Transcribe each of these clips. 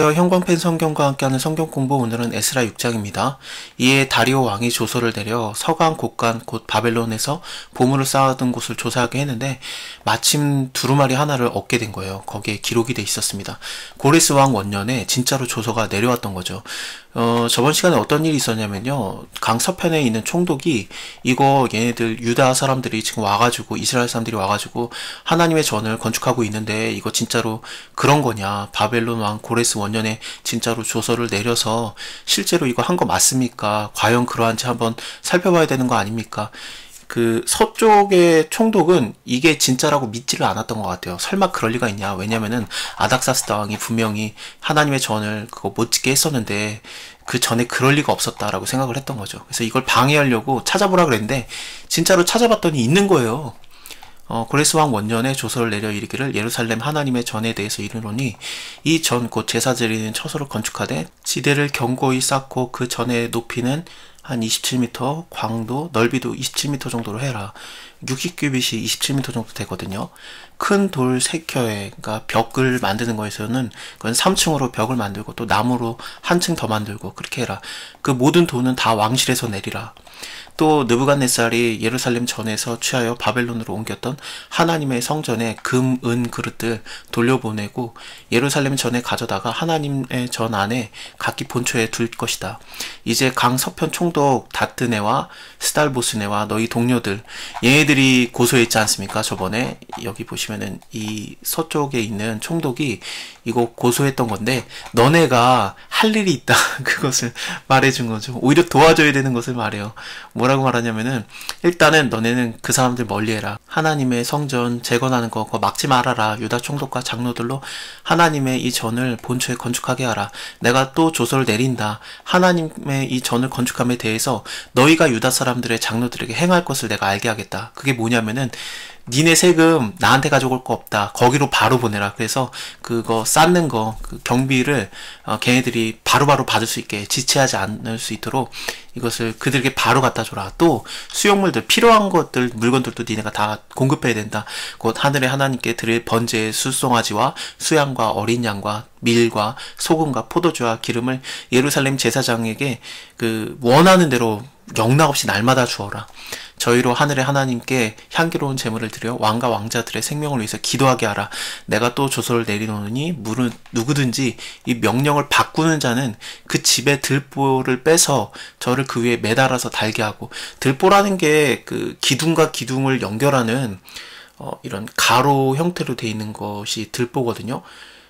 안녕하세요. 형광펜 성경과 함께하는 성경 공부, 오늘은 에스라 6장입니다. 이에 다리오 왕이 조서를 내려 서강 곳간 곧 바벨론에서 보물을 쌓아둔 곳을 조사하게 했는데 마침 두루마리 하나를 얻게 된 거예요. 거기에 기록이 돼 있었습니다. 고레스 왕 원년에 진짜로 조서가 내려왔던 거죠. 저번 시간에 어떤 일이 있었냐면요, 강 서편에 있는 총독이 이거 얘네들 유다 사람들이 지금 와가지고, 이스라엘 사람들이 와가지고 하나님의 전을 건축하고 있는데 이거 진짜로 그런 거냐, 바벨론 왕 고레스 원년에 진짜로 조서를 내려서 실제로 이거 한 거 맞습니까? 과연 그러한지 한번 살펴봐야 되는 거 아닙니까? 그 서쪽의 총독은 이게 진짜라고 믿지를 않았던 것 같아요. 설마 그럴 리가 있냐? 왜냐면은 아닥사스다 왕이 분명히 하나님의 전을 그거 못 짓게 했었는데 그 전에 그럴 리가 없었다라고 생각을 했던 거죠. 그래서 이걸 방해하려고 찾아보라 그랬는데 진짜로 찾아봤더니 있는 거예요. 고레스 왕 원년에 조서를 내려 이르기를 예루살렘 하나님의 전에 대해서 이르노니 이 전 곧 제사 드리는 처소를 건축하되 지대를 견고히 쌓고 그 전의 높이는 한 27m, 광도, 넓이도 27m 정도로 해라. 60규빗이 27m 정도 되거든요. 큰 돌 3켜에, 그러니까 벽을 만드는 거에서는 그건 3층으로 벽을 만들고 또 나무로 한 층 더 만들고 그렇게 해라. 그 모든 돈은 다 왕실에서 내리라. 또 느부갓네살이 예루살렘 전에서 취하여 바벨론으로 옮겼던 하나님의 성전에 금, 은 그릇들 돌려보내고 예루살렘 전에 가져다가 하나님의 전 안에 각기 본초에 둘 것이다. 이제 강 서편 총독 다뜨네와 스달보스네와 너희 동료들, 얘네들이 고소했지 않습니까? 저번에 여기 보시면은 이 서쪽에 있는 총독이 이거 고소했던 건데 너네가 할 일이 있다. 그것을 말해준 거죠. 오히려 도와줘야 되는 것을 말해요. 뭐라고 말하냐면은 일단은 너네는 그 사람들 멀리해라. 하나님의 성전 재건하는 거 그거 막지 말아라. 유다 총독과 장로들로 하나님의 이 전을 본초에 건축하게 하라. 내가 또 조서를 내린다. 하나님의 이 전을 건축함에 대해서 너희가 유다 사람들의 장로들에게 행할 것을 내가 알게 하겠다. 그게 뭐냐면은 니네 세금 나한테 가져올 거 없다. 거기로 바로 보내라. 그래서 그거 쌓는 거, 그 경비를 걔네들이 바로바로 받을 수 있게 지체하지 않을 수 있도록 이것을 그들에게 바로 갖다 줘라. 또 수용물들, 필요한 것들, 물건들도 니네가 다 공급해야 된다. 곧 하늘의 하나님께 드릴 번제의 수송아지와 수양과 어린 양과 밀과 소금과 포도주와 기름을 예루살렘 제사장에게 그 원하는 대로 영락없이 날마다 주어라. 저희로 하늘의 하나님께 향기로운 제물을 드려 왕과 왕자들의 생명을 위해서 기도하게 하라. 내가 또 조서를 내리노니 물은 누구든지 이 명령을 바꾸는 자는 그 집의 들보를 빼서 저를 그 위에 매달아서 달게 하고, 들보라는 게 그 기둥과 기둥을 연결하는 이런 가로 형태로 되어 있는 것이 들보거든요.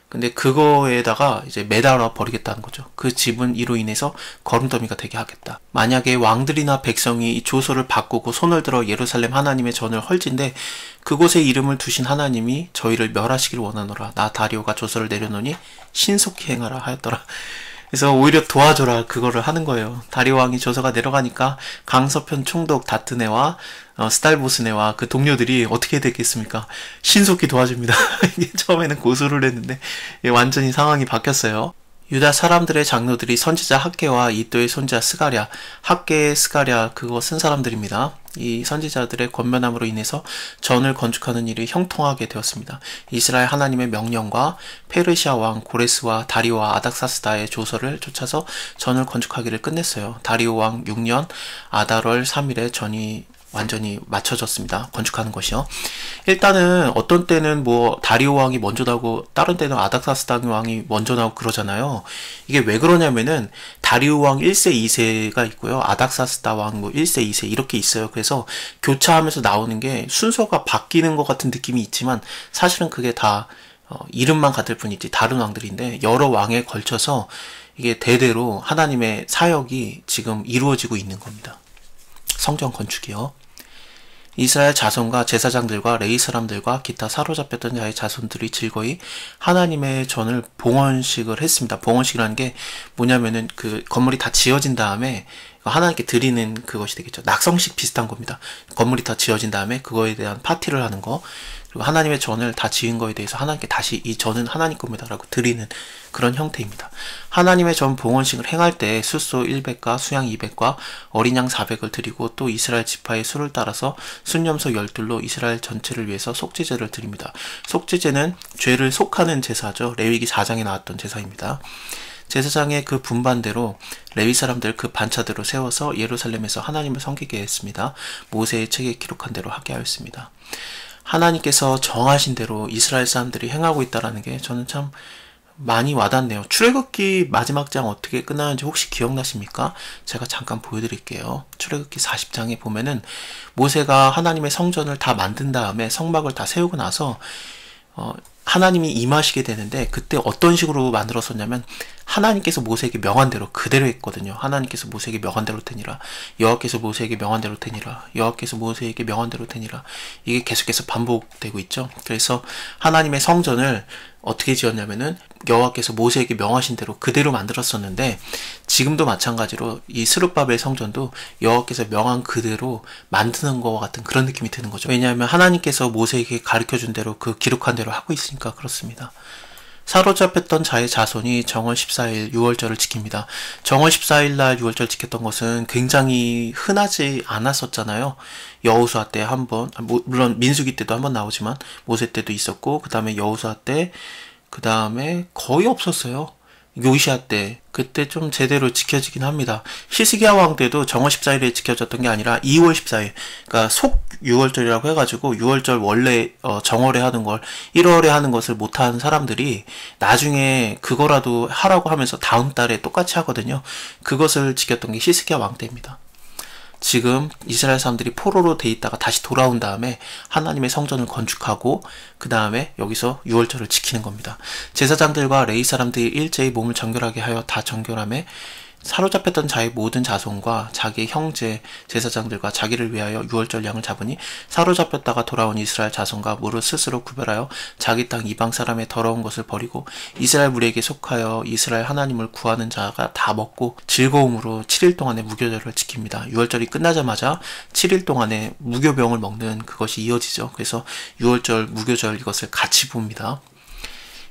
근데 그거에다가 이제 매달아 버리겠다는 거죠. 그 집은 이로 인해서 거름더미가 되게 하겠다. 만약에 왕들이나 백성이 이 조서를 바꾸고 손을 들어 예루살렘 하나님의 전을 헐진데 그곳에 이름을 두신 하나님이 저희를 멸하시길 원하노라. 나 다리오가 조서를 내려놓으니 신속히 행하라 하였더라. 그래서 오히려 도와줘라 그거를 하는 거예요. 다리오 왕이 조서가 내려가니까 강서편 총독 다트네와 스달보스네와 그 동료들이 어떻게 됐겠습니까? 신속히 도와줍니다. 이게 처음에는 고소를 했는데 완전히 상황이 바뀌었어요. 유다 사람들의 장로들이 선지자 학개와 이또의 손자 스가랴, 학개의 스가랴 그거 쓴 사람들입니다. 이 선지자들의 권면함으로 인해서 전을 건축하는 일이 형통하게 되었습니다. 이스라엘 하나님의 명령과 페르시아 왕 고레스와 다리오와 아닥사스다의 조서를 쫓아서 전을 건축하기를 끝냈어요. 다리오 왕 6년 아달월 3일에 전이 완전히 맞춰졌습니다. 건축하는 것이요. 일단은 어떤 때는 뭐 다리오 왕이 먼저 나오고 다른 때는 아닥사스다 왕이 먼저 나오고 그러잖아요. 이게 왜 그러냐면은 다리오 왕 1세 2세가 있고요. 아닥사스다 왕 뭐 1세 2세 이렇게 있어요. 그래서 교차하면서 나오는 게 순서가 바뀌는 것 같은 느낌이 있지만 사실은 그게 다 이름만 같을 뿐이지 다른 왕들인데 여러 왕에 걸쳐서 이게 대대로 하나님의 사역이 지금 이루어지고 있는 겁니다. 성전 건축이요. 이스라엘 자손과 제사장들과 레위 사람들과 기타 사로잡혔던 자의 자손들이 즐거이 하나님의 전을 봉헌식을 했습니다. 봉헌식이라는 게 뭐냐면은 그 건물이 다 지어진 다음에 하나님께 드리는 그것이 되겠죠. 낙성식 비슷한 겁니다. 건물이 다 지어진 다음에 그거에 대한 파티를 하는 거. 그리고 하나님의 전을 다 지은 거에 대해서 하나님께 다시 이 전은 하나님 겁니다 라고 드리는 그런 형태입니다. 하나님의 전 봉헌식을 행할 때 숫소 100과 수양 200과 어린 양 400을 드리고 또 이스라엘 지파의 수를 따라서 순염소 12로 이스라엘 전체를 위해서 속죄제를 드립니다. 속죄제는 죄를 속하는 제사죠. 레위기 4장에 나왔던 제사입니다. 제사장의 그 분반대로 레위 사람들 그 반차대로 세워서 예루살렘에서 하나님을 섬기게 했습니다. 모세의 책에 기록한 대로 하게 하였습니다. 하나님께서 정하신 대로 이스라엘 사람들이 행하고 있다는 게 저는 참 많이 와닿네요. 출애굽기 마지막 장 어떻게 끝나는지 혹시 기억나십니까? 제가 잠깐 보여드릴게요. 출애굽기 40장에 보면은 모세가 하나님의 성전을 다 만든 다음에 성막을 다 세우고 나서 하나님이 임하시게 되는데 그때 어떤 식으로 만들었었냐면 하나님께서 모세에게 명한 대로 그대로 했거든요. 하나님께서 모세에게 명한 대로 되니라. 여호와께서 모세에게 명한 대로 되니라. 여호와께서 모세에게 명한 대로 되니라. 이게 계속해서 반복되고 있죠. 그래서 하나님의 성전을 어떻게 지었냐면은 여호와께서 모세에게 명하신 대로 그대로 만들었었는데 지금도 마찬가지로 이 스룹바벨 성전도 여호와께서 명한 그대로 만드는 것과 같은 그런 느낌이 드는 거죠. 왜냐하면 하나님께서 모세에게 가르쳐준 대로 그 기록한 대로 하고 있으니까 그렇습니다. 사로잡혔던 자의 자손이 정월 14일 6월절을 지킵니다. 정월 14일 날 6월절 지켰던 것은 굉장히 흔하지 않았었잖아요. 여호수아 때 한 번, 물론 민수기 때도 한 번 나오지만 모세 때도 있었고 그 다음에 여호수아 때, 그 다음에 거의 없었어요. 요시야 때 그때 좀 제대로 지켜지긴 합니다. 히스기야 왕 때도 정월 14일에 지켜졌던 게 아니라 2월 14일 그러니까 속 6월절이라고 해가지고 6월절 원래 정월에 하는 걸 1월에 하는 것을 못한 사람들이 나중에 그거라도 하라고 하면서 다음 달에 똑같이 하거든요. 그것을 지켰던 게 히스기야 왕 때입니다. 지금 이스라엘 사람들이 포로로 돼 있다가 다시 돌아온 다음에 하나님의 성전을 건축하고 그 다음에 여기서 6월절을 지키는 겁니다. 제사장들과 레위 사람들이 일제히 몸을 정결하게 하여 다 정결함에 사로잡혔던 자의 모든 자손과 자기의 형제 제사장들과 자기를 위하여 6월절 양을 잡으니 사로잡혔다가 돌아온 이스라엘 자손과 무릇 스스로 구별하여 자기 땅 이방 사람의 더러운 것을 버리고 이스라엘 무리에게 속하여 이스라엘 하나님을 구하는 자가 다 먹고 즐거움으로 7일 동안의 무교절을 지킵니다. 6월절이 끝나자마자 7일 동안의 무교병을 먹는 그것이 이어지죠. 그래서 6월절 무교절 이것을 같이 봅니다.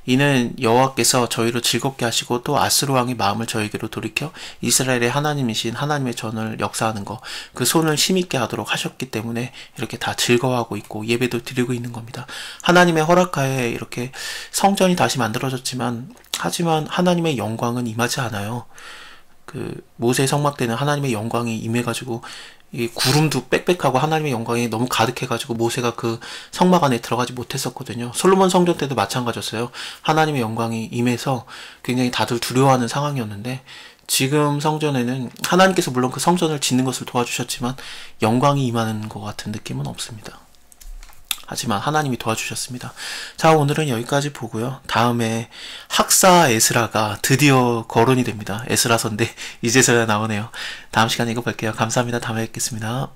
이는 여호와께서 저희를 즐겁게 하시고 또 아스루 왕의 마음을 저에게로 돌이켜 이스라엘의 하나님이신 하나님의 전을 역사하는 것, 그 손을 힘있게 하도록 하셨기 때문에 이렇게 다 즐거워하고 있고 예배도 드리고 있는 겁니다. 하나님의 허락하에 이렇게 성전이 다시 만들어졌지만 하지만 하나님의 영광은 임하지 않아요. 그 모세 성막 때는 하나님의 영광이 임해가지고 이 구름도 빽빽하고 하나님의 영광이 너무 가득해가지고 모세가 그 성막 안에 들어가지 못했었거든요. 솔로몬 성전 때도 마찬가지였어요. 하나님의 영광이 임해서 굉장히 다들 두려워하는 상황이었는데 지금 성전에는 하나님께서 물론 그 성전을 짓는 것을 도와주셨지만 영광이 임하는 것 같은 느낌은 없습니다. 하지만 하나님이 도와주셨습니다. 자, 오늘은 여기까지 보고요. 다음에 학사 에스라가 드디어 거론이 됩니다. 에스라서인데 이제서야 나오네요. 다음 시간에 읽어볼게요. 감사합니다. 다음에 뵙겠습니다.